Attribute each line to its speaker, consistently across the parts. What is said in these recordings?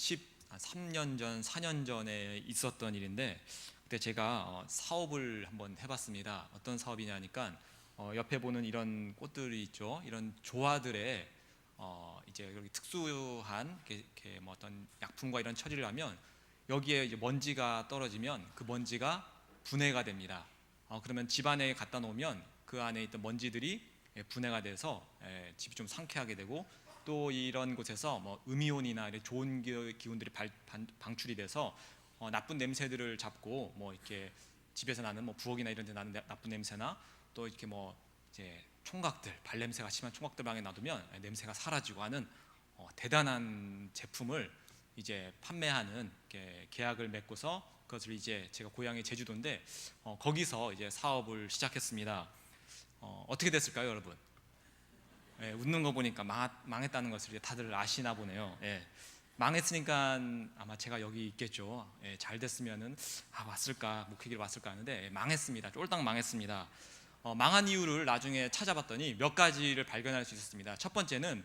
Speaker 1: 3년 전, 4년 전에 있었던 일인데, 그때 제가 사업을 한번 해봤습니다. 어떤 사업이냐니까 옆에 보는 이런 꽃들이 있죠. 이런 조화들에 이제 여기 특수한 이렇게 뭐 어떤 약품과 이런 처리를 하면 여기에 이제 먼지가 떨어지면 그 먼지가 분해가 됩니다. 그러면 집 안에 갖다 놓으면 그 안에 있던 먼지들이 분해가 돼서 집이 좀 상쾌하게 되고, 또 이런 곳에서 뭐 음이온이나 이런 좋은 기운들이 방출이 돼서 나쁜 냄새들을 잡고, 뭐 이렇게 집에서 나는 뭐 부엌이나 이런 데 나는 나쁜 냄새나, 또 이렇게 뭐 이제 총각들, 발냄새가 심한 총각들 방에 놔두면 냄새가 사라지고 하는 대단한 제품을 이제 판매하는 계약을 맺고서, 그것을 이제 제가 고향이 제주도인데 거기서 이제 사업을 시작했습니다. 어떻게 됐을까요, 여러분? 웃는 거 보니까 망했다는 것을 이제 다들 아시나 보네요. 망했으니까 아마 제가 여기 있겠죠. 잘 됐으면은 왔을까, 목회기를 왔을까 하는데 망했습니다. 쫄딱 망했습니다. 망한 이유를 나중에 찾아봤더니 몇 가지를 발견할 수 있었습니다. 첫 번째는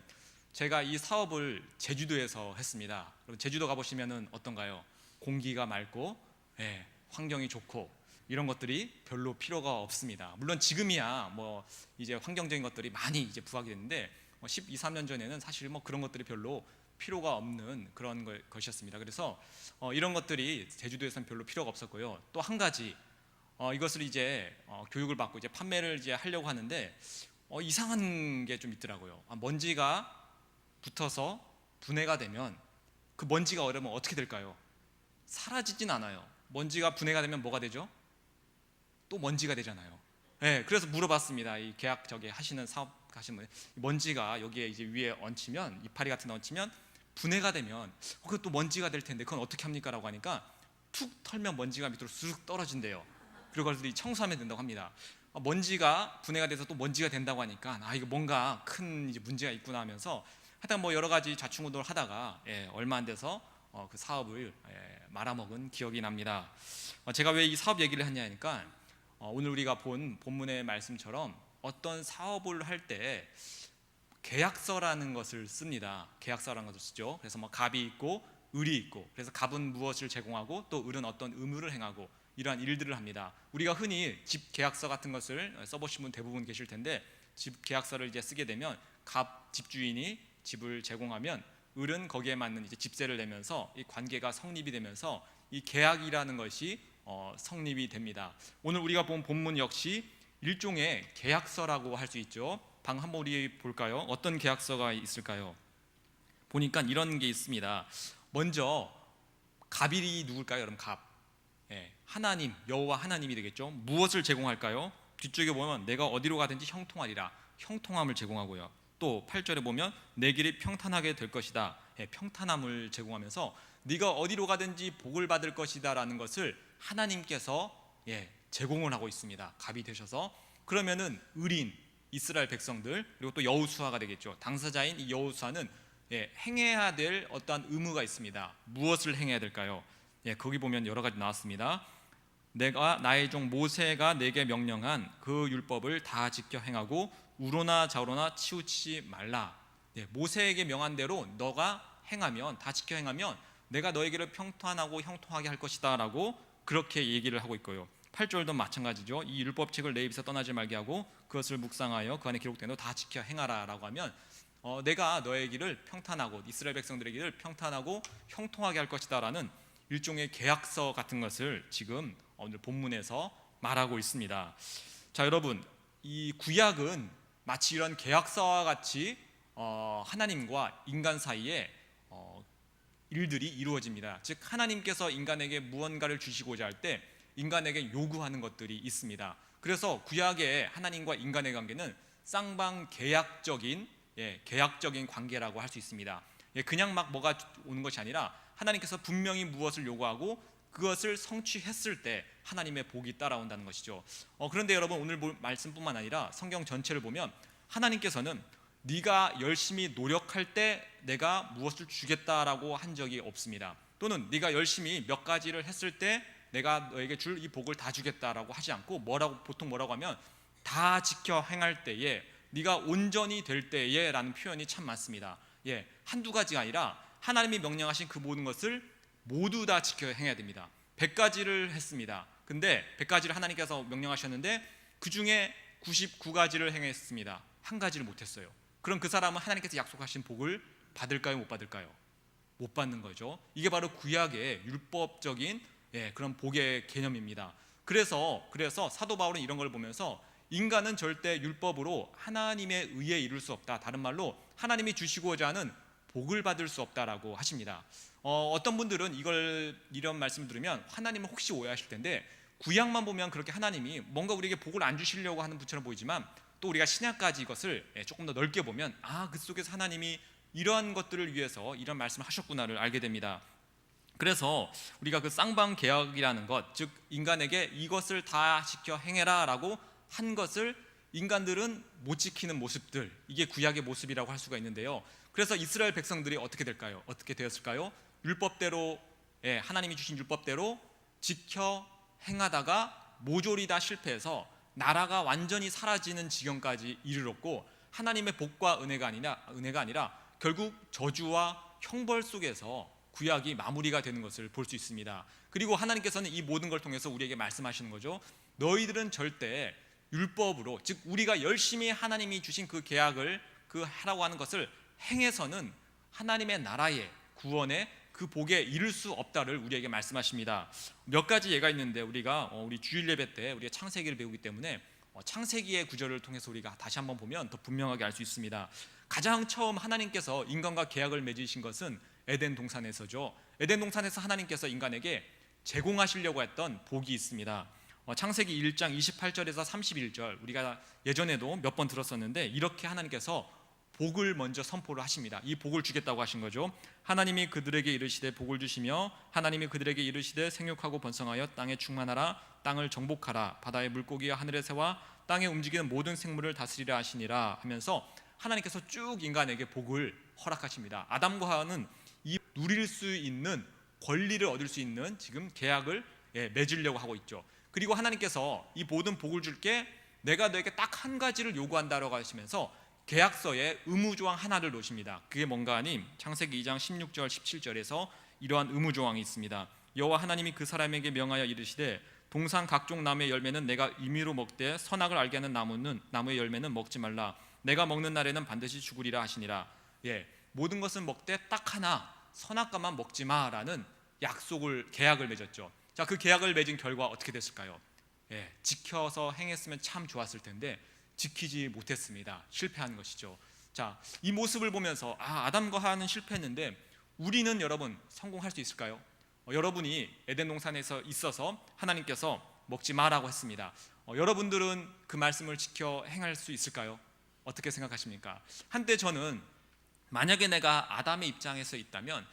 Speaker 1: 제가 이 사업을 제주도에서 했습니다. 여러분, 제주도 가보시면은 어떤가요? 공기가 맑고 환경이 좋고 이런 것들이 별로 필요가 없습니다. 물론 지금이야 뭐 이제 환경적인 것들이 많이 이제 부각이 됐는데 12, 13년 전에는 사실 뭐 그런 것들이 별로 필요가 없는 그런 것이었습니다. 그래서 이런 것들이 제주도에서는 별로 필요가 없었고요. 또 한 가지, 이것을 이제 교육을 받고 이제 판매를 이제 하려고 하는데 이상한 게 좀 있더라고요. 먼지가 붙어서 분해가 되면 그 먼지가 어려면 어떻게 될까요? 사라지진 않아요. 먼지가 분해가 되면 뭐가 되죠? 또 먼지가 되잖아요. 그래서 물어봤습니다. 이 계약 하시는 사업 하시는 분, 먼지가 여기에 이제 위에 얹히면, 이파리 같은 데 얹히면 분해가 되면 그건 또 먼지가 될 텐데 그건 어떻게 합니까? 라고 하니까 툭 털면 먼지가 밑으로 쑥 떨어진대요. 그리고 그걸 청소하면 된다고 합니다. 먼지가 분해가 돼서 또 먼지가 된다고 하니까 이거 뭔가 큰 이제 문제가 있구나 하면서 하여튼 뭐 여러 가지 좌충우돌 하다가 얼마 안 돼서 그 사업을 말아먹은 기억이 납니다. 제가 왜 이 사업 얘기를 하냐니까 오늘 우리가 본 본문의 말씀처럼 어떤 사업을 할 때 계약서라는 것을 씁니다. 계약서라는 것을 쓰죠. 그래서 뭐 갑이 있고 을이 있고, 그래서 갑은 무엇을 제공하고 또 을은 어떤 의무를 행하고 이러한 일들을 합니다. 우리가 흔히 집 계약서 같은 것을 써보신 분 대부분 계실 텐데, 집 계약서를 이제 쓰게 되면 갑 집주인이 집을 제공하면 을은 거기에 맞는 이제 집세를 내면서 이 관계가 성립이 되면서 이 계약이라는 것이 성립이 됩니다. 오늘 우리가 본 본문 역시 일종의 계약서라고 할 수 있죠. 방 한번 우리 볼까요? 어떤 계약서가 있을까요? 보니까 이런 게 있습니다. 먼저 갑이 누굴까요? 여러분, 갑. 하나님, 여호와 하나님이 되겠죠. 무엇을 제공할까요? 뒤쪽에 보면 내가 어디로 가든지 형통하리라. 형통함을 제공하고요. 또 8절에 보면 내 길이 평탄하게 될 것이다. 평탄함을 제공하면서 네가 어디로 가든지 복을 받을 것이다 라는 것을 하나님께서 제공을 하고 있습니다. 갑이 되셔서. 그러면은 을인 이스라엘 백성들, 그리고 또 여호수아가 되겠죠. 당사자인 이 여호수아는 행해야 될 어떠한 의무가 있습니다. 무엇을 행해야 될까요? 거기 보면 여러 가지 나왔습니다. 내가 나의 종 모세가 내게 명령한 그 율법을 다 지켜 행하고 우로나 좌로나 치우치지 말라. 모세에게 명한 대로 너가 행하면, 다 지켜 행하면 내가 너에게를 평탄하고 형통하게 할 것이다 라고 그렇게 얘기를 하고 있고요. 8절도 마찬가지죠. 이 율법책을 내 입에서 떠나지 말게 하고 그것을 묵상하여 그 안에 기록된 거 다 지켜 행하라 라고 하면 내가 너의 길을 평탄하고 이스라엘 백성들의 길을 평탄하고 형통하게 할 것이다 라는 일종의 계약서 같은 것을 지금 오늘 본문에서 말하고 있습니다. 자, 여러분, 이 구약은 마치 이런 계약서와 같이 하나님과 인간 사이에 일들이 이루어집니다. 즉 하나님께서 인간에게 무언가를 주시고자 할 때 인간에게 요구하는 것들이 있습니다. 그래서 구약의 하나님과 인간의 관계는 쌍방계약적인 계약적인 관계라고 할 수 있습니다. 그냥 막 뭐가 오는 것이 아니라 하나님께서 분명히 무엇을 요구하고 그것을 성취했을 때 하나님의 복이 따라온다는 것이죠. 그런데 여러분, 오늘 볼 말씀뿐만 아니라 성경 전체를 보면 하나님께서는 네가 열심히 노력할 때 내가 무엇을 주겠다라고 한 적이 없습니다. 또는 네가 열심히 몇 가지를 했을 때 내가 너에게 줄 이 복을 다 주겠다라고 하지 않고 보통 뭐라고 하면 다 지켜 행할 때에, 네가 온전히 될 때에 라는 표현이 참 많습니다. 한두 가지가 아니라 하나님이 명령하신 그 모든 것을 모두 다 지켜 행해야 됩니다. 100가지를 했습니다. 근데 100가지를 하나님께서 명령하셨는데 그 중에 99가지를 행했습니다. 한 가지를 못했어요. 그럼 그 사람은 하나님께서 약속하신 복을 받을까요? 못 받을까요? 못 받는 거죠. 이게 바로 구약의 율법적인 그런 복의 개념입니다. 그래서 사도 바울은 이런 걸 보면서 인간은 절대 율법으로 하나님의 의에 이룰 수 없다. 다른 말로 하나님이 주시고자 하는 복을 받을 수 없다라고 하십니다. 어떤 분들은 이런 말씀을 들으면 하나님을 혹시 오해하실 텐데, 구약만 보면 그렇게 하나님이 뭔가 우리에게 복을 안 주시려고 하는 분처럼 보이지만, 또 우리가 신약까지 이것을 조금 더 넓게 보면 그 속에서 하나님이 이러한 것들을 위해서 이런 말씀을 하셨구나를 알게 됩니다. 그래서 우리가 그 쌍방 계약이라는 것, 즉 인간에게 이것을 다 지켜 행해라 라고 한 것을 인간들은 못 지키는 모습들, 이게 구약의 모습이라고 할 수가 있는데요. 그래서 이스라엘 백성들이 어떻게 될까요? 어떻게 되었을까요? 율법대로, 하나님이 주신 율법대로 지켜 행하다가 모조리 다 실패해서 나라가 완전히 사라지는 지경까지 이르렀고, 하나님의 복과 은혜가 아니라 결국 저주와 형벌 속에서 구약이 마무리가 되는 것을 볼 수 있습니다. 그리고 하나님께서는 이 모든 걸 통해서 우리에게 말씀하시는 거죠. 너희들은 절대 율법으로, 즉 우리가 열심히 하나님이 주신 그 계약을 하라고 하는 것을 행해서는 하나님의 나라의 구원의 그 복에 이를 수 없다를 우리에게 말씀하십니다. 몇 가지 예가 있는데, 우리 주일 예배 때 우리가 창세기를 배우기 때문에 창세기의 구절을 통해서 우리가 다시 한번 보면 더 분명하게 알 수 있습니다. 가장 처음 하나님께서 인간과 계약을 맺으신 것은 에덴 동산에서죠. 에덴 동산에서 하나님께서 인간에게 제공하시려고 했던 복이 있습니다. 창세기 1장 28절에서 31절, 우리가 예전에도 몇 번 들었었는데, 이렇게 하나님께서 복을 먼저 선포를 하십니다. 이 복을 주겠다고 하신 거죠. 하나님이 그들에게 이르시되 복을 주시며, 하나님이 그들에게 이르시되 생육하고 번성하여 땅에 충만하라, 땅을 정복하라, 바다의 물고기와 하늘의 새와 땅에 움직이는 모든 생물을 다스리라 하시니라 하면서 하나님께서 쭉 인간에게 복을 허락하십니다. 아담과 하와는 이 누릴 수 있는 권리를 얻을 수 있는 지금 계약을 맺으려고 하고 있죠. 그리고 하나님께서 이 모든 복을 줄게, 내가 너에게 딱 한 가지를 요구한다라고 하시면서 계약서에 의무조항 하나를 놓으십니다. 그게 뭔가 하니 창세기 2장 16절 17절에서 이러한 의무조항이 있습니다. 여호와 하나님이 그 사람에게 명하여 이르시되 동산 각종 나무의 열매는 내가 임의로 먹되 선악을 알게 하는 나무의 열매는 먹지 말라. 내가 먹는 날에는 반드시 죽으리라 하시니라. 모든 것은 먹되 딱 하나 선악과만 먹지 마라는 계약을 맺었죠. 자, 그 계약을 맺은 결과 어떻게 됐을까요? 지켜서 행했으면 참 좋았을 텐데 지키지 못했습니다. 실패한 것이죠. 자, 이 모습을 보면서 아담과 하와는 실패했는데 우리는 여러분 성공할 수 있을까요? 여러분이 에덴 동산에서 있어서 하나님께서 먹지 마라고 했습니다. 여러분들은 그 말씀을 지켜 행할 수 있을까요? 어떻게 생각하십니까? 한때 저는 만약에 내가 아담의 입장에서 있다면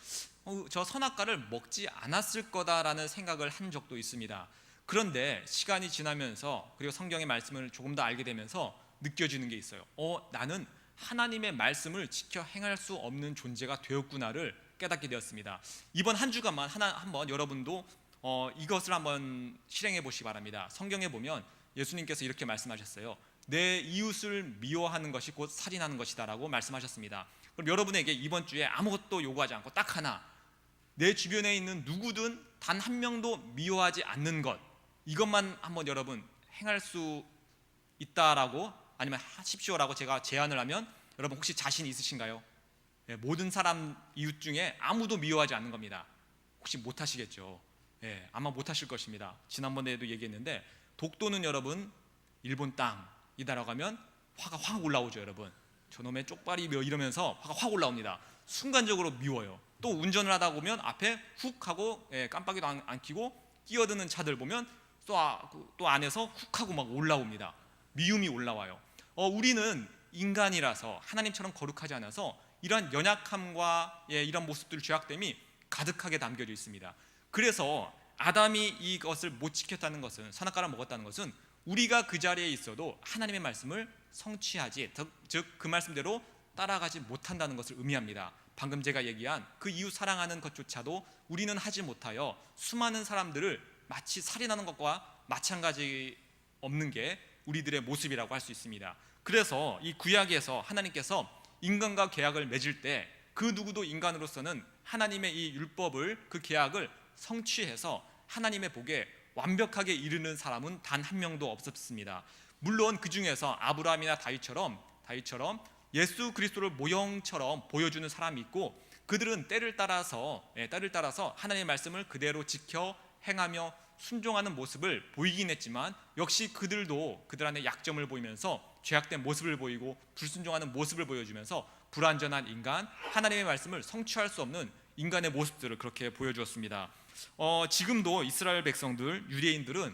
Speaker 1: 저 선악과를 먹지 않았을 거다라는 생각을 한 적도 있습니다. 그런데 시간이 지나면서, 그리고 성경의 말씀을 조금 더 알게 되면서 느껴지는 게 있어요. 나는 하나님의 말씀을 지켜 행할 수 없는 존재가 되었구나를 깨닫게 되었습니다. 이번 한 주간만 한번 여러분도 이것을 한번 실행해 보시기 바랍니다. 성경에 보면 예수님께서 이렇게 말씀하셨어요. 내 이웃을 미워하는 것이 곧 살인하는 것이다 라고 말씀하셨습니다. 그럼 여러분에게 이번 주에 아무것도 요구하지 않고 딱 하나, 내 주변에 있는 누구든 단 한 명도 미워하지 않는 것, 이것만 한번 여러분 행할 수 있다라고, 아니면 하십시오라고 제가 제안을 하면 여러분 혹시 자신 있으신가요? 모든 사람 이웃 중에 아무도 미워하지 않는 겁니다. 혹시 못하시겠죠? 아마 못하실 것입니다. 지난번에도 얘기했는데 독도는 여러분 일본 땅이다라고 하면 화가 확 올라오죠. 여러분 저놈의 쪽발이 이러면서 화가 확 올라옵니다. 순간적으로 미워요. 또 운전을 하다 보면 앞에 훅 하고 깜빡이도 안 켜고 끼어드는 차들 보면 또 안에서 훅 하고 막 올라옵니다. 미움이 올라와요. 우리는 인간이라서 하나님처럼 거룩하지 않아서 이러한 연약함과 이런 모습들, 죄악됨이 가득하게 담겨져 있습니다. 그래서 아담이 이것을 못 지켰다는 것은, 선악과를 먹었다는 것은 우리가 그 자리에 있어도 하나님의 말씀을 성취하지, 즉 그 말씀대로 따라가지 못한다는 것을 의미합니다. 방금 제가 얘기한 그 이웃 사랑하는 것조차도 우리는 하지 못하여 수많은 사람들을 마치 살인하는 것과 마찬가지 없는 게 우리들의 모습이라고 할 수 있습니다. 그래서 이 구약에서 하나님께서 인간과 계약을 맺을 때 그 누구도 인간으로서는 하나님의 이 율법을, 그 계약을 성취해서 하나님의 복에 완벽하게 이르는 사람은 단 한 명도 없었습니다. 물론 그 중에서 아브라함이나 다윗처럼 예수 그리스도를 모형처럼 보여주는 사람이 있고, 그들은 때를 따라서 하나님의 말씀을 그대로 지켜 행하며 순종하는 모습을 보이긴 했지만, 역시 그들도 그들 안에 약점을 보이면서 죄악된 모습을 보이고 불순종하는 모습을 보여주면서 불완전한 인간, 하나님의 말씀을 성취할 수 없는 인간의 모습들을 그렇게 보여주었습니다. 지금도 이스라엘 백성들, 유대인들은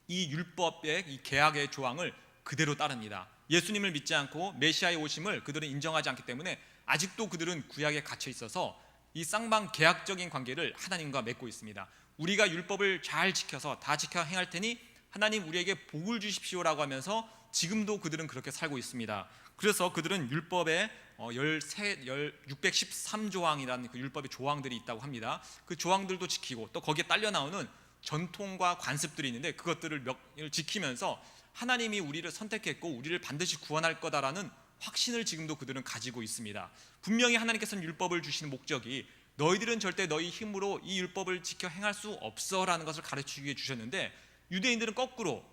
Speaker 1: 이 율법의, 이 계약의 조항을 그대로 따릅니다. 예수님을 믿지 않고 메시아의 오심을 그들은 인정하지 않기 때문에 아직도 그들은 구약에 갇혀 있어서 이 쌍방 계약적인 관계를 하나님과 맺고 있습니다. 우리가 율법을 잘 지켜서 다 지켜 행할 테니 하나님 우리에게 복을 주십시오라고 하면서 지금도 그들은 그렇게 살고 있습니다. 그래서 그들은 율법에 613조항이라는 그 율법의 조항들이 있다고 합니다. 그 조항들도 지키고, 또 거기에 딸려 나오는 전통과 관습들이 있는데 그것들을 지키면서 하나님이 우리를 선택했고 우리를 반드시 구원할 거다라는 확신을 지금도 그들은 가지고 있습니다. 분명히 하나님께서는 율법을 주시는 목적이 너희들은 절대 너희 힘으로 이 율법을 지켜 행할 수 없어라는 것을 가르치기 위해 주셨는데, 유대인들은 거꾸로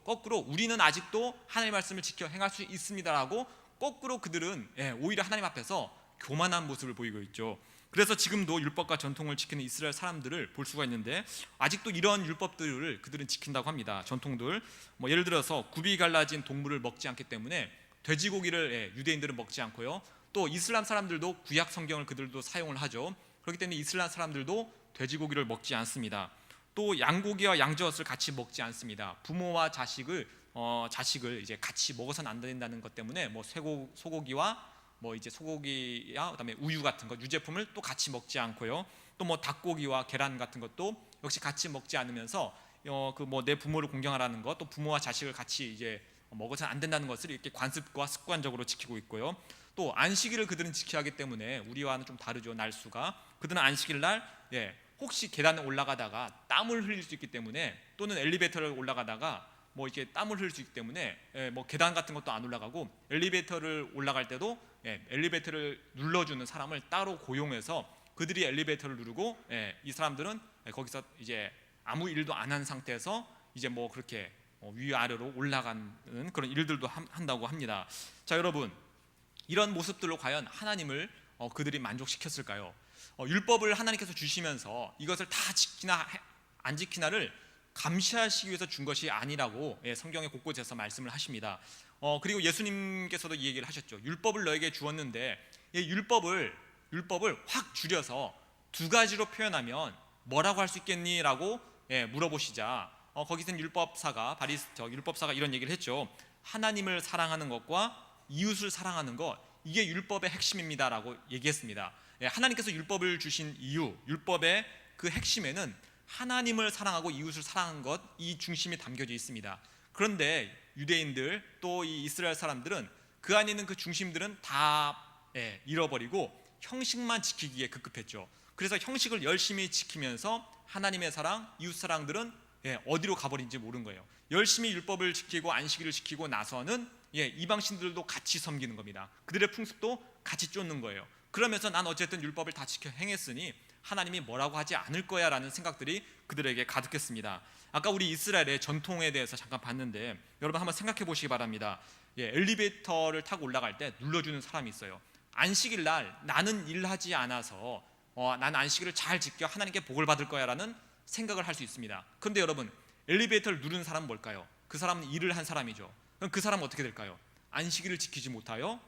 Speaker 1: 우리는 아직도 하나님의 말씀을 지켜 행할 수 있습니다라고 거꾸로 그들은 오히려 하나님 앞에서 교만한 모습을 보이고 있죠. 그래서 지금도 율법과 전통을 지키는 이스라엘 사람들을 볼 수가 있는데, 아직도 이런 율법들을 그들은 지킨다고 합니다. 전통들, 예를 들어서 굽이 갈라진 동물을 먹지 않기 때문에 돼지고기를 유대인들은 먹지 않고요. 또 이슬람 사람들도 구약 성경을 그들도 사용을 하죠. 그렇기 때문에 이슬람 사람들도 돼지고기를 먹지 않습니다. 또 양고기와 양젖을 같이 먹지 않습니다. 부모와 자식을 이제 같이 먹어서는 안 된다는 것 때문에 소고기와 소고기와 그다음에 우유 같은 것, 유제품을 또 같이 먹지 않고요. 또 닭고기와 계란 같은 것도 역시 같이 먹지 않으면서 내 부모를 공경하라는 것, 또 부모와 자식을 같이 이제 먹어서는 안 된다는 것을 이렇게 관습과 습관적으로 지키고 있고요. 또 안식일을 그들은 지켜야 하기 때문에 우리와는 좀 다르죠. 날수가. 그들은 안식일 날 혹시 계단을 올라가다가 땀을 흘릴 수 있기 때문에, 또는 엘리베이터를 올라가다가 이렇게 땀을 흘릴 수 있기 때문에 계단 같은 것도 안 올라가고, 엘리베이터를 올라갈 때도 엘리베이터를 눌러주는 사람을 따로 고용해서 그들이 엘리베이터를 누르고, 이 사람들은 거기서 이제 아무 일도 안 한 상태에서 이제 그렇게 위아래로 올라가는 그런 일들도 한다고 합니다. 자, 여러분, 이런 모습들로 과연 하나님을 그들이 만족시켰을까요? 율법을 하나님께서 주시면서 이것을 다 지키나 안 지키나를 감시하시기 위해서 준 것이 아니라고 성경의 곳곳에서 말씀을 하십니다. 그리고 예수님께서도 이 얘기를 하셨죠. 율법을 너에게 주었는데 율법을 확 줄여서 두 가지로 표현하면 뭐라고 할 수 있겠니? 라고 물어보시자 거기서는 율법사가 이런 얘기를 했죠. 하나님을 사랑하는 것과 이웃을 사랑하는 것, 이게 율법의 핵심입니다 라고 얘기했습니다. 하나님께서 율법을 주신 이유, 율법의 그 핵심에는 하나님을 사랑하고 이웃을 사랑하는 것, 이 중심이 담겨져 있습니다. 그런데 유대인들, 또 이 이스라엘 사람들은 그 안에 있는 그 중심들은 다 잃어버리고 형식만 지키기에 급급했죠. 그래서 형식을 열심히 지키면서 하나님의 사랑, 이웃 사랑들은 어디로 가버린지 모르는 거예요. 열심히 율법을 지키고 안식일을 지키고 나서는 이방신들도 같이 섬기는 겁니다. 그들의 풍습도 같이 쫓는 거예요. 그러면서 난 어쨌든 율법을 다 지켜 행했으니 하나님이 뭐라고 하지 않을 거야 라는 생각들이 그들에게 가득했습니다. 아까 우리 이스라엘의 전통에 대해서 잠깐 봤는데, 여러분 한번 생각해 보시기 바랍니다. 엘리베이터를 타고 올라갈 때 눌러주는 사람이 있어요. 안식일 날 나는 일하지 않아서 난 안식일을 잘 지켜 하나님께 복을 받을 거야 라는 생각을 할 수 있습니다. 그런데 여러분, 엘리베이터를 누르는 사람은 뭘까요? 그 사람은 일을 한 사람이죠. 그럼 그 사람은 어떻게 될까요? 안식일을 지키지 못하여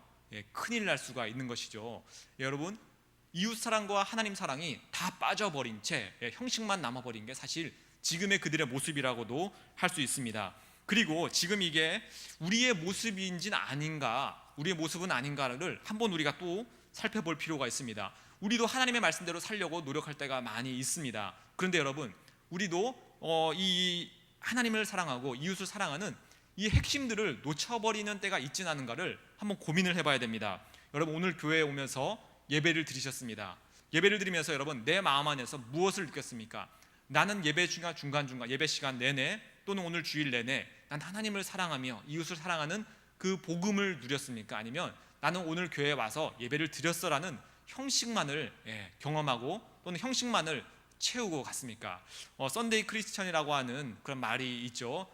Speaker 1: 큰일 날 수가 있는 것이죠. 여러분, 이웃 사랑과 하나님 사랑이 다 빠져버린 채 형식만 남아버린 게 사실 지금의 그들의 모습이라고도 할 수 있습니다. 그리고 지금 이게 우리의 모습인지는 아닌가, 우리의 모습은 아닌가를 한번 우리가 또 살펴볼 필요가 있습니다. 우리도 하나님의 말씀대로 살려고 노력할 때가 많이 있습니다. 그런데 여러분, 우리도 이 하나님을 사랑하고 이웃을 사랑하는 이 핵심들을 놓쳐버리는 때가 있지는 않은가를 한번 고민을 해봐야 됩니다. 여러분, 오늘 교회에 오면서 예배를 드리셨습니다. 예배를 드리면서 여러분, 내 마음 안에서 무엇을 느꼈습니까? 나는 예배 중간중간 예배 시간 내내 또는 오늘 주일 내내 난 하나님을 사랑하며 이웃을 사랑하는 그 복음을 누렸습니까? 아니면 나는 오늘 교회에 와서 예배를 드렸어라는 형식만을 경험하고 또는 형식만을 채우고 갔습니까? 썬데이 크리스천이라고 하는 그런 말이 있죠.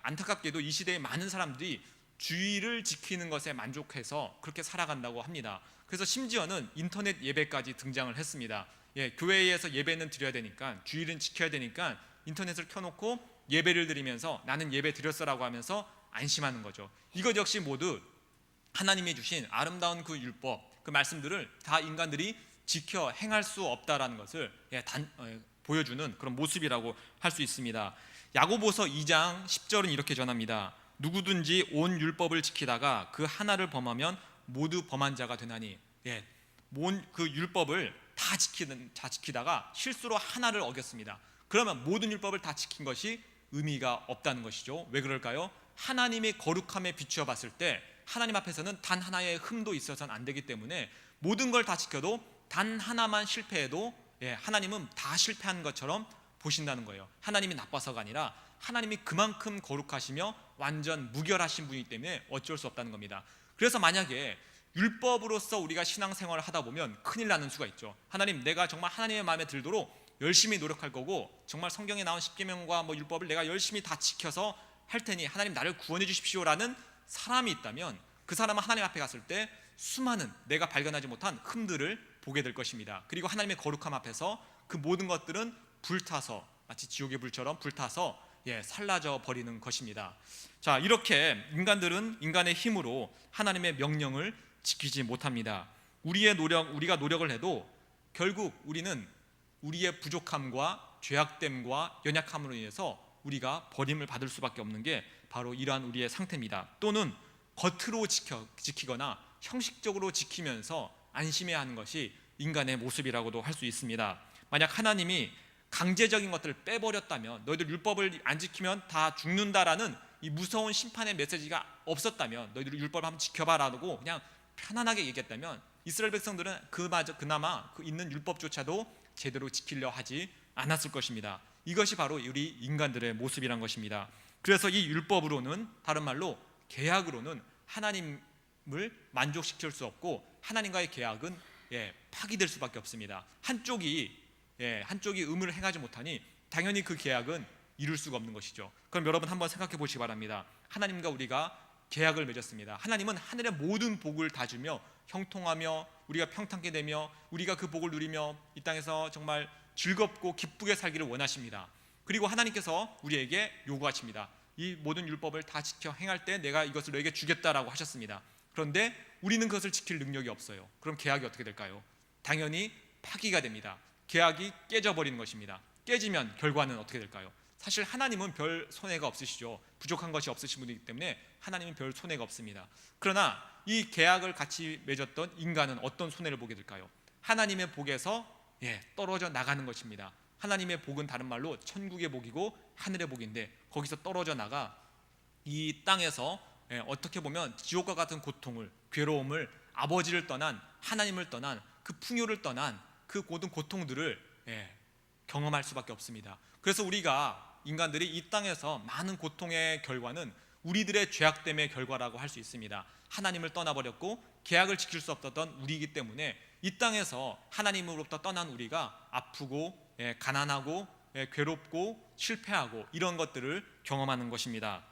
Speaker 1: 안타깝게도 이 시대에 많은 사람들이 주의를 지키는 것에 만족해서 그렇게 살아간다고 합니다. 그래서 심지어는 인터넷 예배까지 등장을 했습니다. 교회에서 예배는 드려야 되니까, 주의는 지켜야 되니까 인터넷을 켜놓고 예배를 드리면서 나는 예배 드렸어라고 하면서 안심하는 거죠. 이것 역시 모두 하나님이 주신 아름다운 그 율법, 그 말씀들을 다 인간들이 지켜 행할 수 없다라는 것을 보여주는 그런 모습이라고 할 수 있습니다. 야고보서 2장 10절은 이렇게 전합니다. 누구든지 온 율법을 지키다가 그 하나를 범하면 모두 범한 자가 되나니. 그 율법을 다 지키다가 실수로 하나를 어겼습니다. 그러면 모든 율법을 다 지킨 것이 의미가 없다는 것이죠. 왜 그럴까요? 하나님의 거룩함에 비추어 봤을 때 하나님 앞에서는 단 하나의 흠도 있어서는 안 되기 때문에 모든 걸 다 지켜도 단 하나만 실패해도 하나님은 다 실패한 것처럼 보신다는 거예요. 하나님이 나빠서가 아니라 하나님이 그만큼 거룩하시며 완전 무결하신 분이기 때문에 어쩔 수 없다는 겁니다. 그래서 만약에 율법으로서 우리가 신앙생활을 하다 보면 큰일 나는 수가 있죠. 하나님, 내가 정말 하나님의 마음에 들도록 열심히 노력할 거고 정말 성경에 나온 십계명과 율법을 내가 열심히 다 지켜서 할 테니 하나님 나를 구원해 주십시오라는 사람이 있다면 그 사람은 하나님 앞에 갔을 때 수많은 내가 발견하지 못한 흠들을 보게 될 것입니다. 그리고 하나님의 거룩함 앞에서 그 모든 것들은 불타서 마치 지옥의 불처럼 불타서 살라져 버리는 것입니다. 자, 이렇게 인간들은 인간의 힘으로 하나님의 명령을 지키지 못합니다. 우리가 노력을 해도 결국 우리는 우리의 부족함과 죄악됨과 연약함으로 인해서 우리가 버림을 받을 수밖에 없는 게 바로 이러한 우리의 상태입니다. 또는 겉으로 지키거나 형식적으로 지키면서 안심해야 하는 것이 인간의 모습이라고도 할 수 있습니다. 만약 하나님이 강제적인 것들을 빼버렸다면, 너희들 율법을 안 지키면 다 죽는다라는 이 무서운 심판의 메시지가 없었다면, 너희들 율법을 한번 지켜봐라고 그냥 편안하게 얘기했다면 이스라엘 백성들은 그나마 그 있는 율법조차도 제대로 지키려 하지 않았을 것입니다. 이것이 바로 우리 인간들의 모습이란 것입니다. 그래서 이 율법으로는, 다른 말로 계약으로는 하나님을 만족시킬 수 없고 하나님과의 계약은 파기될 수밖에 없습니다. 한쪽이 의무를 행하지 못하니 당연히 그 계약은 이룰 수가 없는 것이죠. 그럼 여러분 한번 생각해 보시기 바랍니다. 하나님과 우리가 계약을 맺었습니다. 하나님은 하늘의 모든 복을 다 주며 형통하며 우리가 평탄케 되며 우리가 그 복을 누리며 이 땅에서 정말 즐겁고 기쁘게 살기를 원하십니다. 그리고 하나님께서 우리에게 요구하십니다. 이 모든 율법을 다 지켜 행할 때 내가 이것을 너에게 주겠다라고 하셨습니다. 그런데 우리는 그것을 지킬 능력이 없어요. 그럼 계약이 어떻게 될까요? 당연히 파기가 됩니다. 계약이 깨져버리는 것입니다. 깨지면 결과는 어떻게 될까요? 사실 하나님은 별 손해가 없으시죠. 부족한 것이 없으신 분이기 때문에 하나님은 별 손해가 없습니다. 그러나 이 계약을 같이 맺었던 인간은 어떤 손해를 보게 될까요? 하나님의 복에서 떨어져 나가는 것입니다. 하나님의 복은 다른 말로 천국의 복이고 하늘의 복인데 거기서 떨어져 나가 이 땅에서 어떻게 보면 지옥과 같은 고통을, 괴로움을, 아버지를 떠난, 하나님을 떠난, 그 풍요를 떠난 그 모든 고통들을 경험할 수밖에 없습니다. 그래서 우리가 인간들이 이 땅에서 많은 고통의 결과는 우리들의 죄악됨의 결과라고 할 수 있습니다. 하나님을 떠나버렸고 계약을 지킬 수 없었던 우리이기 때문에 이 땅에서 하나님으로부터 떠난 우리가 아프고 가난하고 괴롭고 실패하고 이런 것들을 경험하는 것입니다.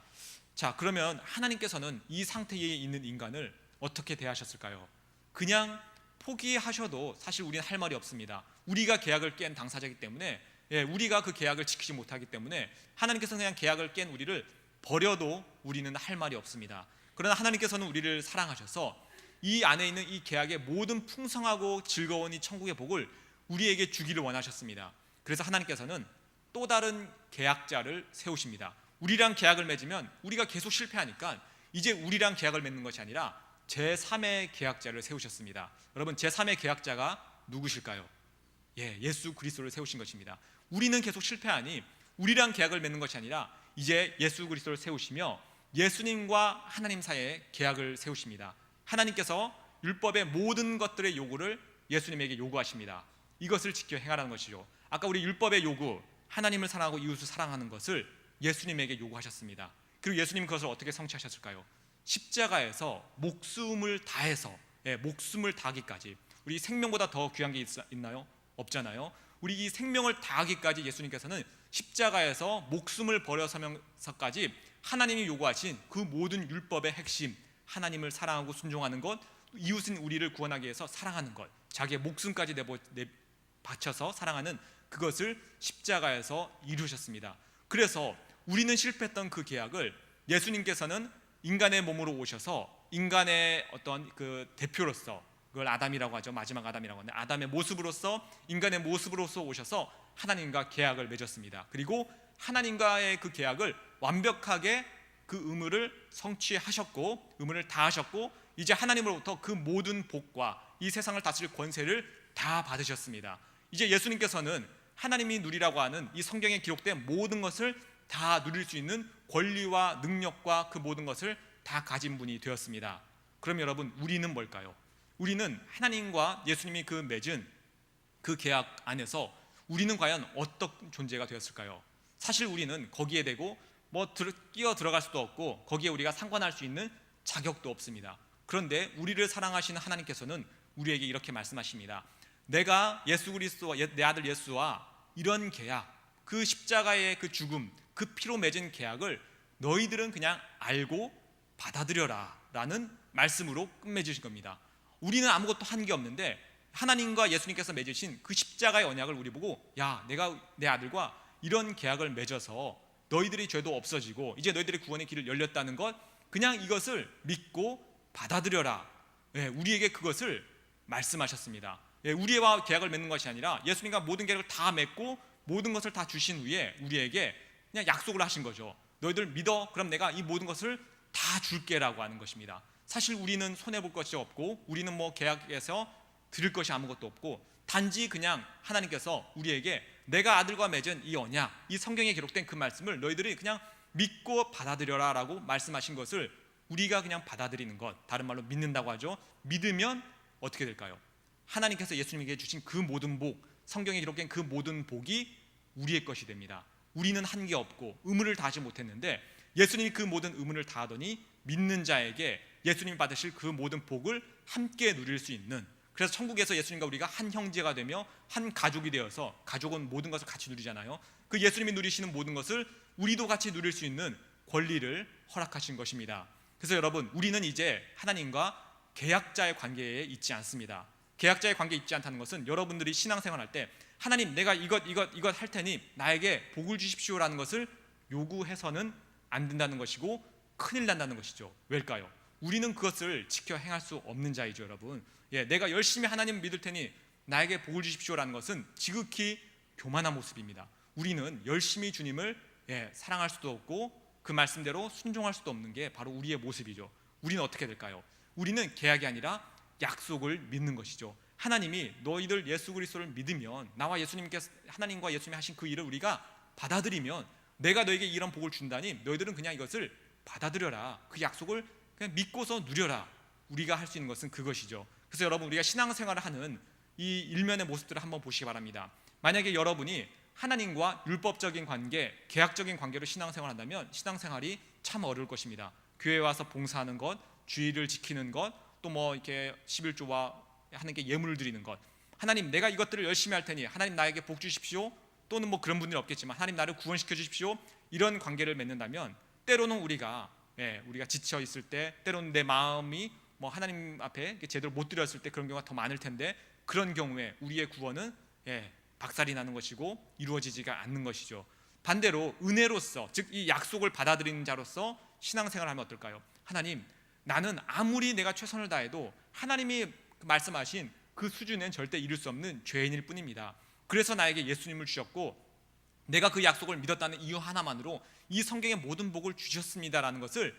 Speaker 1: 자, 그러면 하나님께서는 이 상태에 있는 인간을 어떻게 대하셨을까요? 그냥 포기하셔도 사실 우리는 할 말이 없습니다. 우리가 계약을 깬 당사자이기 때문에 우리가 그 계약을 지키지 못하기 때문에 하나님께서는 그냥 계약을 깬 우리를 버려도 우리는 할 말이 없습니다. 그러나 하나님께서는 우리를 사랑하셔서 이 안에 있는 이 계약의 모든 풍성하고 즐거운 이 천국의 복을 우리에게 주기를 원하셨습니다. 그래서 하나님께서는 또 다른 계약자를 세우십니다. 우리랑 계약을 맺으면 우리가 계속 실패하니까 이제 우리랑 계약을 맺는 것이 아니라 제3의 계약자를 세우셨습니다. 여러분, 제3의 계약자가 누구실까요? 예수 그리스도를 세우신 것입니다. 우리는 계속 실패하니 우리랑 계약을 맺는 것이 아니라 이제 예수 그리스도를 세우시며 예수님과 하나님 사이에 계약을 세우십니다. 하나님께서 율법의 모든 것들의 요구를 예수님에게 요구하십니다. 이것을 지켜 행하라는 것이죠. 아까 우리 율법의 요구, 하나님을 사랑하고 이웃을 사랑하는 것을 예수님에게 요구하셨습니다. 그리고 예수님은 그것을 어떻게 성취하셨을까요? 십자가에서 목숨을 다해서 목숨을 다하기까지, 우리 생명보다 더 귀한 게 있나요? 없잖아요. 우리 이 생명을 다하기까지 예수님께서는 십자가에서 목숨을 버려서면서까지 하나님이 요구하신 그 모든 율법의 핵심, 하나님을 사랑하고 순종하는 것, 이웃인 우리를 구원하기 위해서 사랑하는 것, 자기의 목숨까지 바쳐서 사랑하는 그것을 십자가에서 이루셨습니다. 그래서 우리는 실패했던 그 계약을 예수님께서는 인간의 몸으로 오셔서 인간의 어떤 그 대표로서, 그걸 아담이라고 하죠. 마지막 아담이라고 하는데 아담의 모습으로서, 인간의 모습으로서 오셔서 하나님과 계약을 맺었습니다. 그리고 하나님과의 그 계약을 완벽하게 그 의무를 성취하셨고, 의무를 다하셨고, 이제 하나님으로부터 그 모든 복과 이 세상을 다스릴 권세를 다 받으셨습니다. 이제 예수님께서는 하나님이 누리라고 하는 이 성경에 기록된 모든 것을 다 누릴 수 있는 권리와 능력과 그 모든 것을 다 가진 분이 되었습니다. 그럼 여러분, 우리는 뭘까요? 우리는 하나님과 예수님이 그 맺은 그 계약 안에서 우리는 과연 어떤 존재가 되었을까요? 사실 우리는 거기에 대고 끼어 들어갈 수도 없고 거기에 우리가 상관할 수 있는 자격도 없습니다. 그런데 우리를 사랑하시는 하나님께서는 우리에게 이렇게 말씀하십니다. 내가 예수 그리스도와 내 아들 예수와 이런 계약, 그 십자가의 그 죽음, 그 피로 맺은 계약을 너희들은 그냥 알고 받아들여라 라는 말씀으로 끝맺으신 겁니다. 우리는 아무것도 한 게 없는데 하나님과 예수님께서 맺으신 그 십자가의 언약을 우리 보고, 야, 내가 내 아들과 이런 계약을 맺어서 너희들의 죄도 없어지고 이제 너희들의 구원의 길을 열렸다는 것, 그냥 이것을 믿고 받아들여라. 우리에게 그것을 말씀하셨습니다. 우리와 계약을 맺는 것이 아니라 예수님과 모든 계약을 다 맺고 모든 것을 다 주신 후에 우리에게 그냥 약속을 하신 거죠. 너희들 믿어, 그럼 내가 이 모든 것을 다 줄게라고 하는 것입니다. 사실 우리는 손해볼 것이 없고 우리는 계약에서 드릴 것이 아무것도 없고 단지 그냥 하나님께서 우리에게 내가 아들과 맺은 이 언약, 이 성경에 기록된 그 말씀을 너희들이 그냥 믿고 받아들여라 라고 말씀하신 것을 우리가 그냥 받아들이는 것, 다른 말로 믿는다고 하죠. 믿으면 어떻게 될까요? 하나님께서 예수님에게 주신 그 모든 복, 성경에 기록된 그 모든 복이 우리의 것이 됩니다. 우리는 한 게 없고 의무를 다하지 못했는데 예수님이 그 모든 의무를 다하더니 믿는 자에게 예수님이 받으실 그 모든 복을 함께 누릴 수 있는, 그래서 천국에서 예수님과 우리가 한 형제가 되며 한 가족이 되어서, 가족은 모든 것을 같이 누리잖아요. 그 예수님이 누리시는 모든 것을 우리도 같이 누릴 수 있는 권리를 허락하신 것입니다. 그래서 여러분, 우리는 이제 하나님과 계약자의 관계에 있지 않습니다. 계약자의 관계에 있지 않다는 것은 여러분들이 신앙생활할 때 하나님, 내가 이것 할 테니 나에게 복을 주십시오라는 것을 요구해서는 안 된다는 것이고 큰일 난다는 것이죠. 왜일까요? 우리는 그것을 지켜 행할 수 없는 자이죠, 여러분. 내가 열심히 하나님 믿을 테니 나에게 복을 주십시오라는 것은 지극히 교만한 모습입니다. 우리는 열심히 주님을 사랑할 수도 없고 그 말씀대로 순종할 수도 없는 게 바로 우리의 모습이죠. 우리는 어떻게 될까요? 우리는 계약이 아니라 약속을 믿는 것이죠. 하나님이 너희들 예수 그리스도를 믿으면, 나와 예수님께서 하나님과 예수님이 하신 그 일을 우리가 받아들이면 내가 너에게 이런 복을 준다니 너희들은 그냥 이것을 받아들여라. 그 약속을 그냥 믿고서 누려라. 우리가 할 수 있는 것은 그것이죠. 그래서 여러분, 우리가 신앙생활을 하는 이 일면의 모습들을 한번 보시기 바랍니다. 만약에 여러분이 하나님과 율법적인 관계, 계약적인 관계로 신앙생활을 한다면 신앙생활이 참 어려울 것입니다. 교회에 와서 봉사하는 것, 주의를 지키는 것, 또 이렇게 11조와 하는 게 예물을 드리는 것, 하나님 내가 이것들을 열심히 할 테니 하나님 나에게 복 주십시오, 또는 그런 분들이 없겠지만 하나님 나를 구원시켜 주십시오, 이런 관계를 맺는다면 때로는 우리가 지쳐 있을 때, 때로는 내 마음이 하나님 앞에 제대로 못 드렸을 때 그런 경우가 더 많을 텐데, 그런 경우에 우리의 구원은 박살이 나는 것이고 이루어지지가 않는 것이죠. 반대로 은혜로서, 즉 이 약속을 받아들이는 자로서 신앙생활을 하면 어떨까요? 하나님, 나는 아무리 내가 최선을 다해도 하나님이 말씀하신 그 수준엔 절대 이룰 수 없는 죄인일 뿐입니다. 그래서 나에게 예수님을 주셨고 내가 그 약속을 믿었다는 이유 하나만으로 이 성경의 모든 복을 주셨습니다라는 것을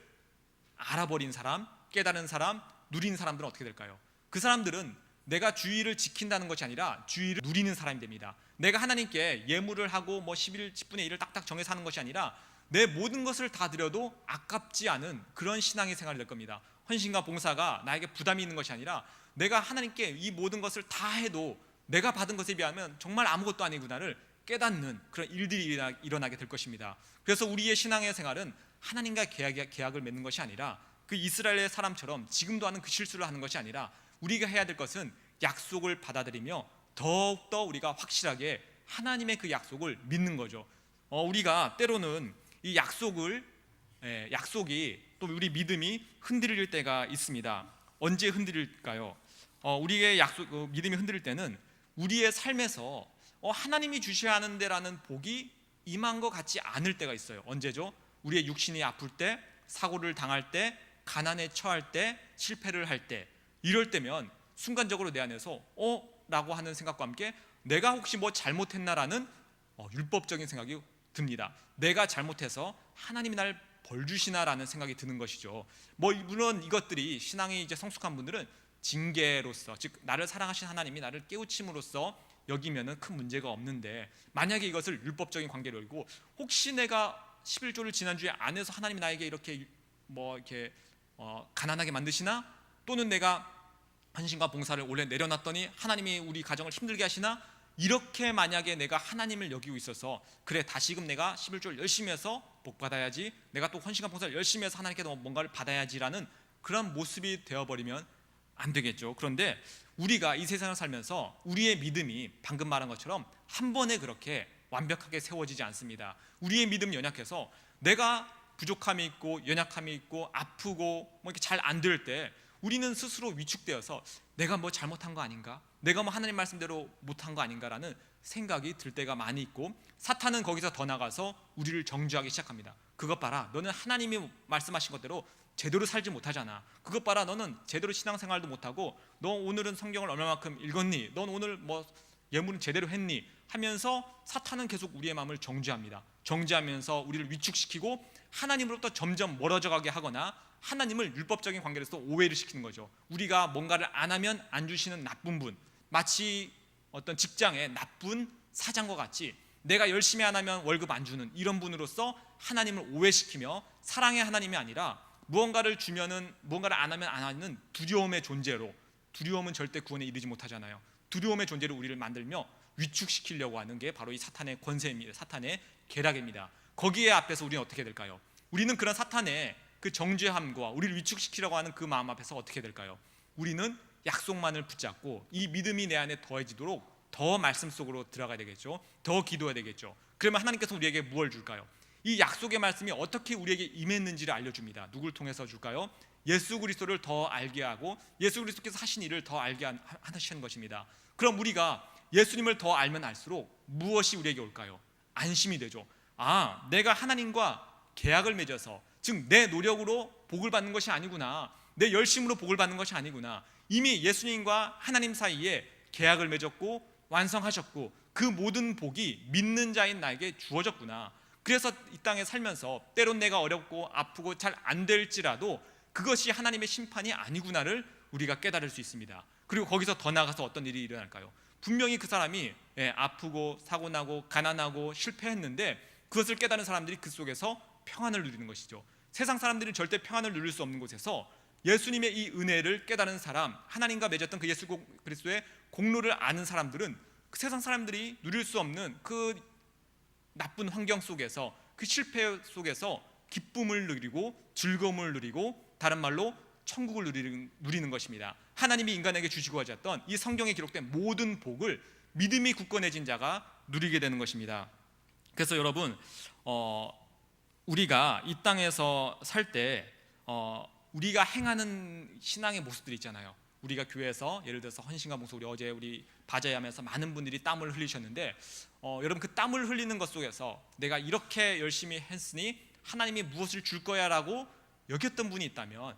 Speaker 1: 알아버린 사람, 깨달은 사람, 누린 사람들은 어떻게 될까요? 그 사람들은 내가 주의를 지킨다는 것이 아니라 주의를 누리는 사람이 됩니다. 내가 하나님께 예물을 하고 10분의 1을 딱딱 정해서 하는 것이 아니라 내 모든 것을 다 드려도 아깝지 않은 그런 신앙의 생활이 될 겁니다. 헌신과 봉사가 나에게 부담이 있는 것이 아니라 내가 하나님께 이 모든 것을 다 해도 내가 받은 것에 비하면 정말 아무것도 아니구나를 깨닫는 그런 일들이 일어나게 될 것입니다. 그래서 우리의 신앙의 생활은 하나님과 계약을 맺는 것이 아니라 그 이스라엘의 사람처럼 지금도 하는 그 실수를 하는 것이 아니라 우리가 해야 될 것은 약속을 받아들이며 더욱더 우리가 확실하게 하나님의 그 약속을 믿는 거죠. 우리가 때로는 이 약속이 또 우리 믿음이 흔들릴 때가 있습니다. 언제 흔들릴까요? 우리의 믿음이 흔들릴 때는 우리의 삶에서 하나님이 주셔야 하는데라는 복이 임한 것 같지 않을 때가 있어요. 언제죠? 우리의 육신이 아플 때, 사고를 당할 때, 가난에 처할 때, 실패를 할 때, 이럴 때면 순간적으로 내 안에서 라고 하는 생각과 함께 내가 혹시 뭐 잘못했나라는 율법적인 생각이 듭니다. 내가 잘못해서 하나님이 날 벌 주시나라는 생각이 드는 것이죠. 물론 이것들이 신앙이 이제 성숙한 분들은 징계로서, 즉 나를 사랑하신 하나님이 나를 깨우침으로써 여기면은 큰 문제가 없는데, 만약에 이것을 율법적인 관계로 열고 혹시 내가 11조를 지난주에 안 해서 하나님이 나에게 이렇게 가난하게 만드시나, 또는 내가 헌신과 봉사를 올해 내려놨더니 하나님이 우리 가정을 힘들게 하시나, 이렇게 만약에 내가 하나님을 여기고 있어서 그래 다시금 내가 11조를 열심히 해서 복 받아야지, 내가 또 헌신과 봉사를 열심히 해서 하나님께 뭔가를 받아야지라는 그런 모습이 되어버리면 안 되겠죠. 그런데 우리가 이 세상을 살면서 우리의 믿음이 방금 말한 것처럼 한 번에 그렇게 완벽하게 세워지지 않습니다. 우리의 믿음이 연약해서 내가 부족함이 있고 연약함이 있고 아프고 이렇게 잘 안 될 때 우리는 스스로 위축되어서 내가 뭐 잘못한 거 아닌가, 내가 뭐 하나님 말씀대로 못한 거 아닌가라는 생각이 들 때가 많이 있고, 사탄은 거기서 더 나가서 우리를 정죄하기 시작합니다. 그것 봐라, 너는 하나님이 말씀하신 것대로 제대로 살지 못하잖아. 그것 봐라, 너는 제대로 신앙생활도 못하고, 너 오늘은 성경을 얼마만큼 읽었니, 넌 오늘 뭐 예물은 제대로 했니 하면서 사탄은 계속 우리의 마음을 정죄합니다. 정죄하면서 우리를 위축시키고 하나님으로부터 점점 멀어져 가게 하거나 하나님을 율법적인 관계에서 오해를 시키는 거죠. 우리가 뭔가를 안 하면 안 주시는 나쁜 분, 마치 어떤 직장의 나쁜 사장과 같이 내가 열심히 안 하면 월급 안 주는 이런 분으로서 하나님을 오해시키며, 사랑의 하나님이 아니라 무언가를 주면은 무언가를 안 하면 안 하는 두려움의 존재로, 두려움은 절대 구원에 이르지 못하잖아요. 두려움의 존재로 우리를 만들며 위축시키려고 하는 게 바로 이 사탄의 권세입니다. 사탄의 계략입니다. 거기에 앞에서 우리는 어떻게 될까요? 우리는 그런 사탄의 그 정죄함과 우리를 위축시키려고 하는 그 마음 앞에서 어떻게 될까요? 우리는 약속만을 붙잡고 이 믿음이 내 안에 더해지도록 더 말씀 속으로 들어가야 되겠죠. 더 기도해야 되겠죠. 그러면 하나님께서 우리에게 무엇을 줄까요? 이 약속의 말씀이 어떻게 우리에게 임했는지를 알려줍니다. 누굴 통해서 줄까요? 예수 그리스도를 더 알게 하고 예수 그리스도께서 하신 일을 더 알게 하시는 것입니다. 그럼 우리가 예수님을 더 알면 알수록 무엇이 우리에게 올까요? 안심이 되죠. 내가 하나님과 계약을 맺어서, 즉 내 노력으로 복을 받는 것이 아니구나, 내 열심으로 복을 받는 것이 아니구나, 이미 예수님과 하나님 사이에 계약을 맺었고 완성하셨고 그 모든 복이 믿는 자인 나에게 주어졌구나. 그래서 이 땅에 살면서 때론 내가 어렵고 아프고 잘 안 될지라도 그것이 하나님의 심판이 아니구나를 우리가 깨달을 수 있습니다. 그리고 거기서 더 나아가서 어떤 일이 일어날까요? 분명히 그 사람이 아프고 사고나고 가난하고 실패했는데 그것을 깨달은 사람들이 그 속에서 평안을 누리는 것이죠. 세상 사람들은 절대 평안을 누릴 수 없는 곳에서 예수님의 이 은혜를 깨달은 사람, 하나님과 맺었던 그 예수 그리스도의 공로를 아는 사람들은 그 세상 사람들이 누릴 수 없는 그 나쁜 환경 속에서, 그 실패 속에서 기쁨을 누리고 즐거움을 누리고, 다른 말로 천국을 누리는 것입니다. 하나님이 인간에게 주시고 하셨던 이 성경에 기록된 모든 복을 믿음이 굳건해진 자가 누리게 되는 것입니다. 그래서 여러분, 우리가 이 땅에서 살 때 우리가 행하는 신앙의 모습들이 있잖아요. 우리가 교회에서 예를 들어서 헌신과 봉사, 어제 우리 바자회하면서 많은 분들이 땀을 흘리셨는데 여러분, 그 땀을 흘리는 것 속에서 내가 이렇게 열심히 했으니 하나님이 무엇을 줄 거야 라고 여겼던 분이 있다면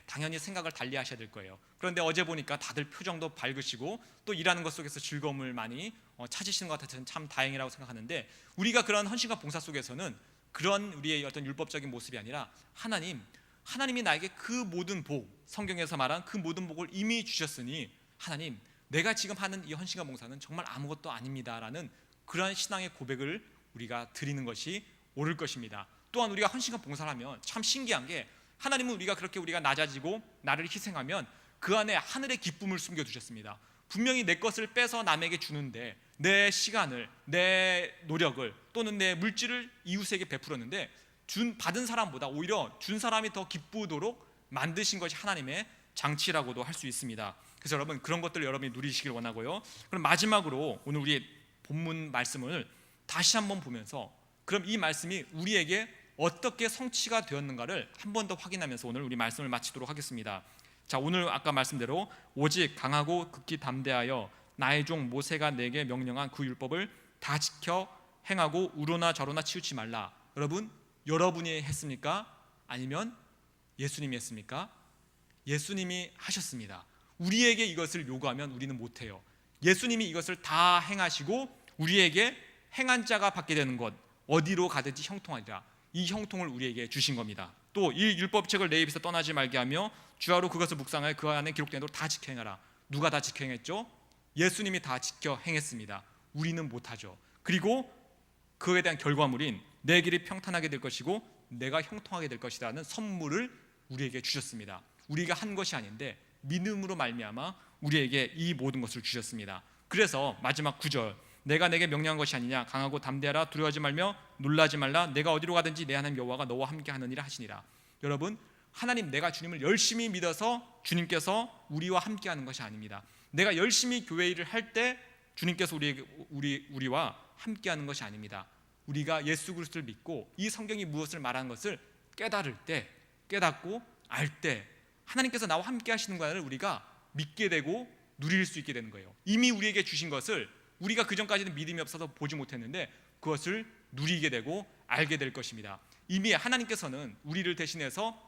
Speaker 1: 당연히 생각을 달리 하셔야 될 거예요. 그런데 어제 보니까 다들 표정도 밝으시고 또 일하는 것 속에서 즐거움을 많이 찾으시는 것 같아서 참 다행이라고 생각하는데, 우리가 그런 헌신과 봉사 속에서는 그런 우리의 어떤 율법적인 모습이 아니라 하나님이 나에게 그 모든 복, 성경에서 말한 그 모든 복을 이미 주셨으니 하나님, 내가 지금 하는 이 헌신과 봉사는 정말 아무것도 아닙니다라는 그러한 신앙의 고백을 우리가 드리는 것이 옳을 것입니다. 또한 우리가 헌신과 봉사를 하면 참 신기한 게, 하나님은 우리가 낮아지고 나를 희생하면 그 안에 하늘의 기쁨을 숨겨두셨습니다. 분명히 내 것을 빼서 남에게 주는데 내 시간을, 내 노력을 또는 내 물질을 이웃에게 베풀었는데 받은 사람보다 오히려 준 사람이 더 기쁘도록 만드신 것이 하나님의 장치라고도 할 수 있습니다. 그래서 여러분 그런 것들을 여러분이 누리시길 원하고요. 그럼 마지막으로 오늘 우리 본문 말씀을 다시 한번 보면서 그럼 이 말씀이 우리에게 어떻게 성취가 되었는가를 한 번 더 확인하면서 오늘 우리 말씀을 마치도록 하겠습니다. 자, 오늘 아까 말씀대로 오직 강하고 극히 담대하여 나의 종 모세가 내게 명령한 그 율법을 다 지켜 행하고 우로나 저로나 치우치 말라. 여러분, 여러분이 했습니까? 아니면 예수님이 했습니까? 예수님이 하셨습니다. 우리에게 이것을 요구하면 우리는 못해요. 예수님이 이것을 다 행하시고 우리에게 행한 자가 받게 되는 것, 어디로 가든지 형통하리라. 이 형통을 우리에게 주신 겁니다. 또 이 율법책을 내 입에서 떠나지 말게 하며 주야로 그것을 묵상하여 그 안에 기록된 대로 다 지켜 행하라. 누가 다 지켜 행했죠? 예수님이 다 지켜 행했습니다. 우리는 못하죠. 그리고 그에 대한 결과물인 내 길이 평탄하게 될 것이고 내가 형통하게 될 것이라는 선물을 우리에게 주셨습니다. 우리가 한 것이 아닌데 믿음으로 말미암아 우리에게 이 모든 것을 주셨습니다. 그래서 마지막 9절, 내가 내게 명령한 것이 아니냐, 강하고 담대하라, 두려워하지 말며 놀라지 말라, 내가 어디로 가든지 내 하나님 여호와가 너와 함께 하느니라 하시니라. 여러분, 하나님, 내가 주님을 열심히 믿어서 주님께서 우리와 함께 하는 것이 아닙니다. 내가 열심히 교회 일을 할 때 주님께서 우리와 함께 하는 것이 아닙니다. 우리가 예수 그리스도를 믿고 이 성경이 무엇을 말하는 것을 깨달을 때, 깨닫고 알 때 하나님께서 나와 함께 하시는 것을 우리가 믿게 되고 누릴 수 있게 되는 거예요. 이미 우리에게 주신 것을 우리가 그전까지는 믿음이 없어서 보지 못했는데 그것을 누리게 되고 알게 될 것입니다. 이미 하나님께서는 우리를 대신해서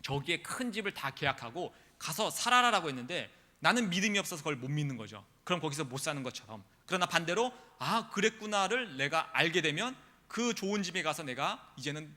Speaker 1: 저기에 큰 집을 다 계약하고 가서 살아라라고 했는데 나는 믿음이 없어서 그걸 못 믿는 거죠. 그럼 거기서 못 사는 것처럼. 그러나 반대로 그랬구나를 내가 알게 되면 그 좋은 집에 가서 내가 이제는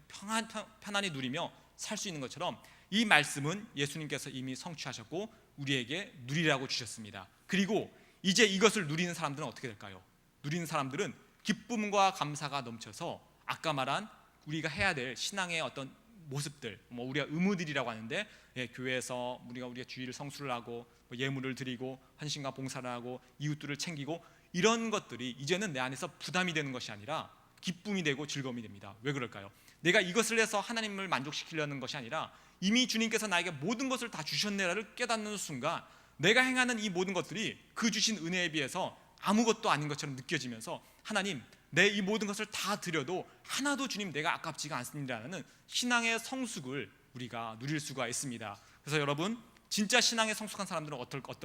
Speaker 1: 편안히 누리며 살 수 있는 것처럼 이 말씀은 예수님께서 이미 성취하셨고 우리에게 누리라고 주셨습니다. 그리고 이제 이것을 누리는 사람들은 어떻게 될까요? 누리는 사람들은 기쁨과 감사가 넘쳐서 아까 말한 우리가 해야 될 신앙의 어떤 모습들, 우리가 의무들이라고 하는데, 교회에서 우리가 주일을 성수를 하고 예물을 드리고 헌신과 봉사를 하고 이웃들을 챙기고 이런 것들이 이제는 내 안에서 부담이 되는 것이 아니라 기쁨이 되고 즐거움이 됩니다. 왜 그럴까요? 내가 이것을 해서 하나님을 만족시키려는 것이 아니라 이미 주님께서 나에게 모든 것을 다 주셨네라를 깨닫는 순간 내가 행하는 이 모든 것들이 그 주신 은혜에 비해서 아무것도 아닌 것처럼 느껴지면서 하나님, 내 이 모든 것을 다 드려도 하나도 주님 내가 아깝지가 않습니다라는 신앙의 성숙을 우리가 누릴 수가 있습니다. 그래서 여러분, 진짜 신앙의 성숙한 사람들은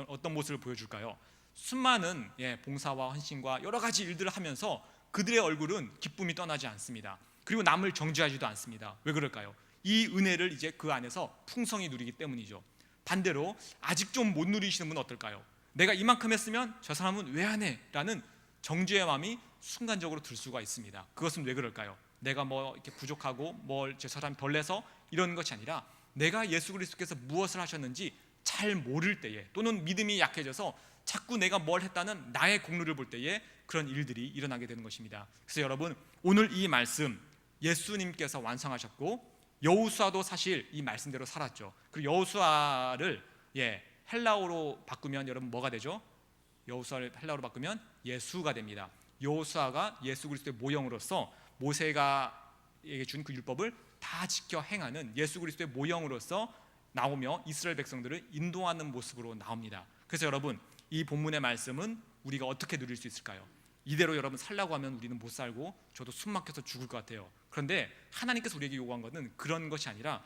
Speaker 1: 어떤 모습을 보여줄까요? 수많은 봉사와 헌신과 여러 가지 일들을 하면서 그들의 얼굴은 기쁨이 떠나지 않습니다. 그리고 남을 정죄하지도 않습니다. 왜 그럴까요? 이 은혜를 이제 그 안에서 풍성히 누리기 때문이죠. 반대로 아직 좀 못 누리시는 분은 어떨까요? 내가 이만큼 했으면 저 사람은 왜 안 해? 라는 정죄의 마음이 순간적으로 들 수가 있습니다. 그것은 왜 그럴까요? 내가 이렇게 부족하고 저 사람이 덜내서 이런 것이 아니라 내가 예수 그리스도께서 무엇을 하셨는지 잘 모를 때에, 또는 믿음이 약해져서 자꾸 내가 뭘 했다는 나의 공로를 볼 때에 그런 일들이 일어나게 되는 것입니다. 그래서 여러분, 오늘 이 말씀 예수님께서 완성하셨고 여호수아도 사실 이 말씀대로 살았죠. 그리고 여호수아를 헬라어로 바꾸면 여러분 뭐가 되죠? 여호수아를 헬라어로 바꾸면 예수가 됩니다. 여호수아가 예수 그리스도의 모형으로서 모세가 준 그 율법을 다 지켜 행하는 예수 그리스도의 모형으로서 나오며 이스라엘 백성들을 인도하는 모습으로 나옵니다. 그래서 여러분, 이 본문의 말씀은 우리가 어떻게 누릴 수 있을까요? 이대로 여러분 살라고 하면 우리는 못 살고 저도 숨 막혀서 죽을 것 같아요. 그런데 하나님께서 우리에게 요구한 것은 그런 것이 아니라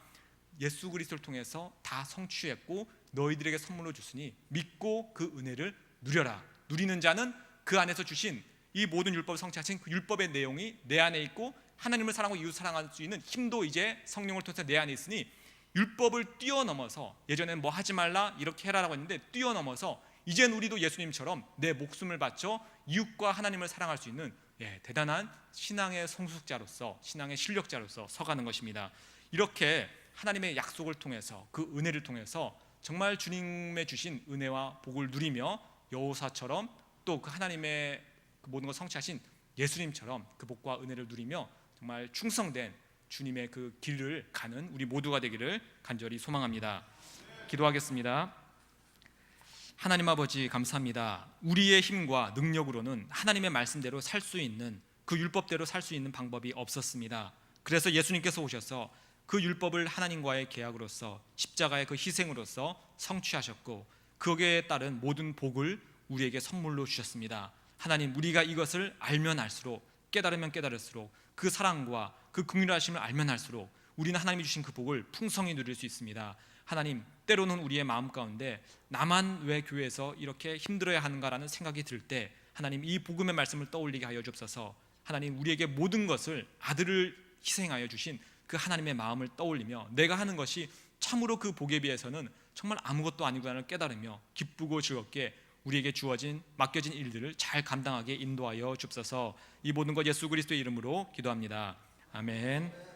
Speaker 1: 예수 그리스도를 통해서 다 성취했고 너희들에게 선물로 줬으니 믿고 그 은혜를 누려라. 누리는 자는 그 안에서 주신 이 모든 율법을 성취하신 그 율법의 내용이 내 안에 있고 하나님을 사랑하고 이웃 사랑할 수 있는 힘도 이제 성령을 통해서 내 안에 있으니 율법을 뛰어넘어서, 예전에는 뭐 하지 말라 이렇게 해라라고 했는데 뛰어넘어서 이젠 우리도 예수님처럼 내 목숨을 바쳐 이웃과 하나님을 사랑할 수 있는 대단한 신앙의 성숙자로서, 신앙의 실력자로서 서가는 것입니다. 이렇게 하나님의 약속을 통해서, 그 은혜를 통해서 정말 주님의 주신 은혜와 복을 누리며 여호사처럼 또 그 하나님의 그 모든 것 성취하신 예수님처럼 그 복과 은혜를 누리며 정말 충성된 주님의 그 길을 가는 우리 모두가 되기를 간절히 소망합니다. 기도하겠습니다. 하나님 아버지, 감사합니다. 우리의 힘과 능력으로는 하나님의 말씀대로 살 수 있는, 그 율법대로 살 수 있는 방법이 없었습니다. 그래서 예수님께서 오셔서 그 율법을 하나님과의 계약으로서 십자가의 그 희생으로서 성취하셨고 거기에 따른 모든 복을 우리에게 선물로 주셨습니다. 하나님, 우리가 이것을 알면 알수록, 깨달으면 깨달을수록, 그 사랑과 그 긍휼하심을 알면 알수록 우리는 하나님이 주신 그 복을 풍성히 누릴 수 있습니다. 하나님, 때로는 우리의 마음 가운데 나만 왜 교회에서 이렇게 힘들어야 하는가라는 생각이 들 때 하나님, 이 복음의 말씀을 떠올리게 하여 주옵소서. 하나님, 우리에게 모든 것을 아들을 희생하여 주신 그 하나님의 마음을 떠올리며 내가 하는 것이 참으로 그 복에 비해서는 정말 아무것도 아니구나를 깨달으며 기쁘고 즐겁게 우리에게 주어진 맡겨진 일들을 잘 감당하게 인도하여 주옵소서. 이 모든 것 예수 그리스도의 이름으로 기도합니다. 아멘.